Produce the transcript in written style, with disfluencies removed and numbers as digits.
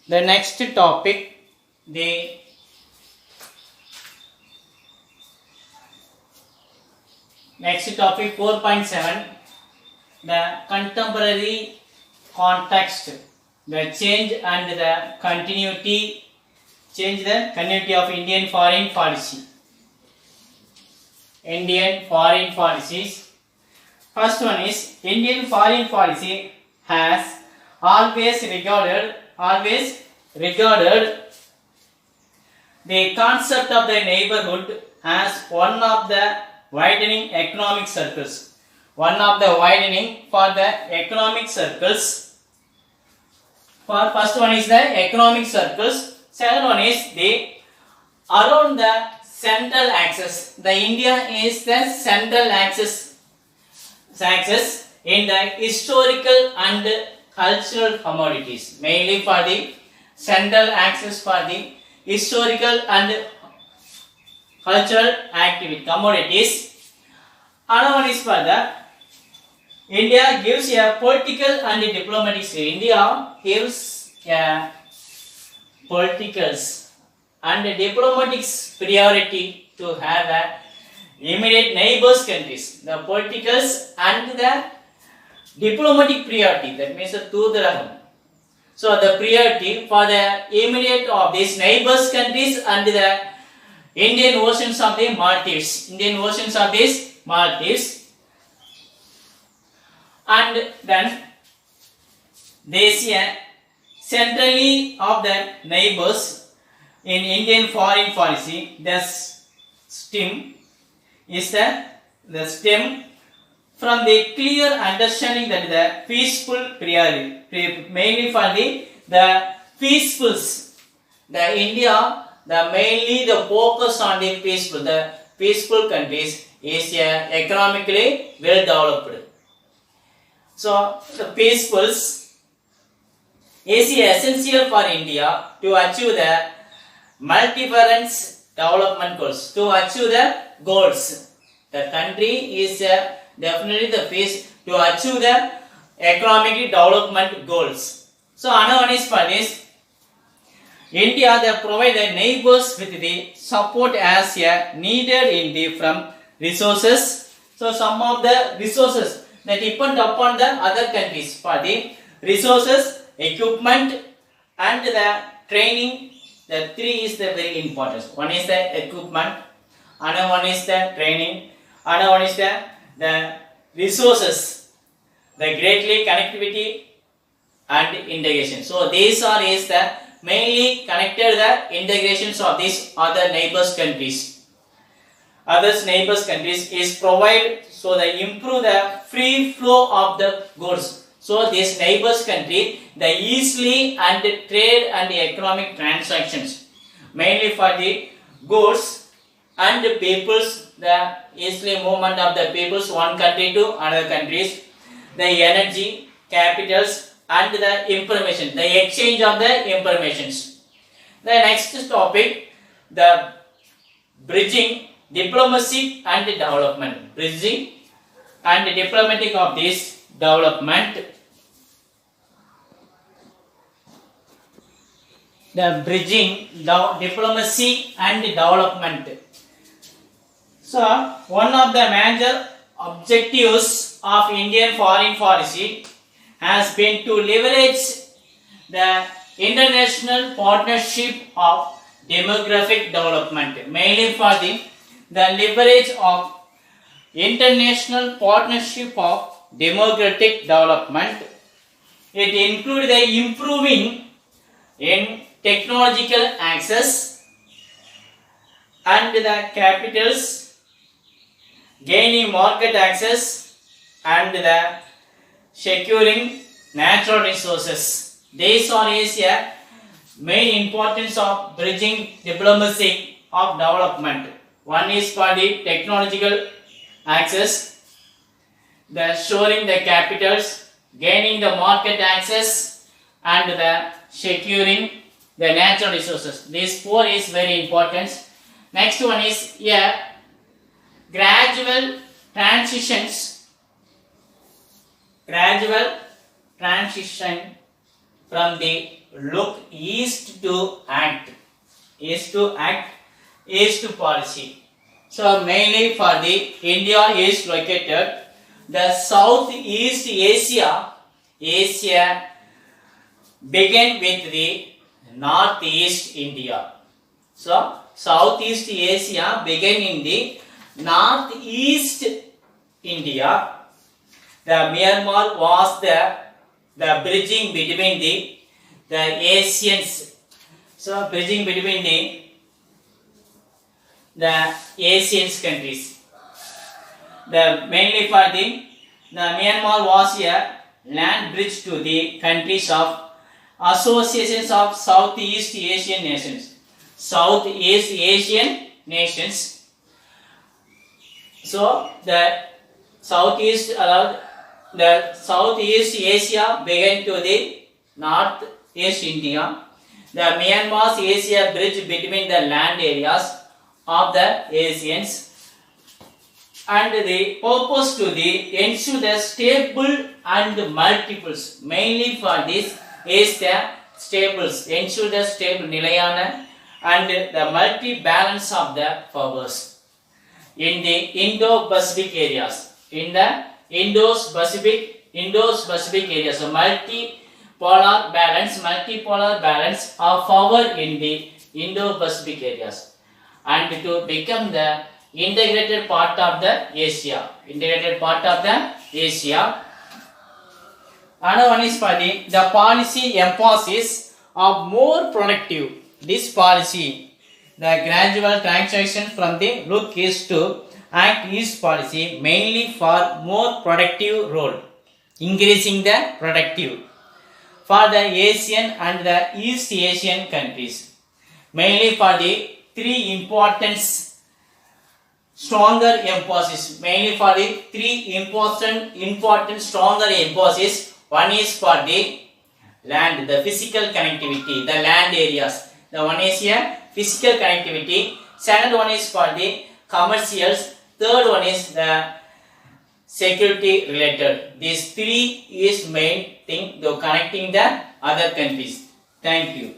The next topic, the next topic 4.7, the contemporary context, the change and the continuity, of Indian foreign policy. Indian foreign policies. First one is Indian foreign policy has always regarded the concept of the neighborhood as one of the widening economic circles. One of the widening for the economic circles. For first one is the economic circles. Second one is the around the central axis. The India is the central axis in the historical and cultural commodities, mainly for the central axis for the historical and cultural activity commodities. Another one is for the India gives a political and diplomatic. India gives a political and diplomatic priority to have a immediate neighbors countries. The politicals and the diplomatic priority, that means the Tuduraham. So the priority for the immediate of these neighbors countries and the Indian oceans of the Maldives. And then they see centrally of the neighbors in Indian foreign policy. The stem is the stem from the clear understanding that the peaceful priority, mainly for the peacefuls. The India, mainly the focus on the peaceful countries is economically well developed. So the peacefuls is essential for India to achieve the multiparent development goals. To achieve the goals, the country is definitely the phase to achieve the economic development goals. So another one is for this. India they provide the neighbors with the support as needed in the from resources. So some of the resources that depend upon the other countries for the resources, equipment and the training. The three is the very important. One is the equipment, another one is the training, another one is the resources, the greatly connectivity and integration. So these are is the mainly connected the integrations of these other neighbors countries. Others neighbors countries is provide so they improve the free flow of the goods. So this neighbors country they easily and trade and economic transactions, mainly for the goods and the peoples, the easily movement of the peoples one country to another countries, the energy, capitals and the information, the exchange of the informations. The next topic, the bridging diplomacy and development. Bridging and diplomatic of this development. The bridging diplomacy and development. So one of the major objectives of Indian foreign policy has been to leverage the international partnership of demographic development, mainly for the leverage of international partnership of demographic development. It includes the improving in technological access and the capitals, gaining market access and the securing natural resources. These are a main importance of bridging diplomacy of development. One is for the technological access, the storing the capitals, gaining the market access and the securing the natural resources. These four is very important. Next one is gradual transition from the look east to act. East policy. So mainly for the India is located the Southeast Asia began with the Northeast India. So Southeast Asia began in the Northeast India. The Myanmar was the bridging between the Asians. So bridging between the Asian countries. Mainly for the Myanmar was a land bridge to the countries of associations of Southeast Asian nations. Southeast Asian nations. So the Southeast Asia began to the Northeast India. The Myanmar's Asia bridge between the land areas of the Asians, and the purpose to the ensure the stable and multiples. Mainly for this is the stables, ensure the stable nilayana and the multi-balance of the powers in the Indo-Pacific areas. In the Indo-Pacific areas, so multipolar balance of power in the Indo-Pacific areas, and to become the integrated part of the Asia. Another one is for the policy emphasis of more productive. This policy, the gradual transition from the look east to act east policy, mainly for more productive role, increasing the productive for the Asian and the East Asian countries, mainly for the three important stronger emphasis. Mainly for the three important stronger emphasis. One is for the land, the physical connectivity, the land areas. The one is here physical connectivity. Second one is for the commercials. Third one is the security related. These three is main thing to connecting the other countries. Thank you.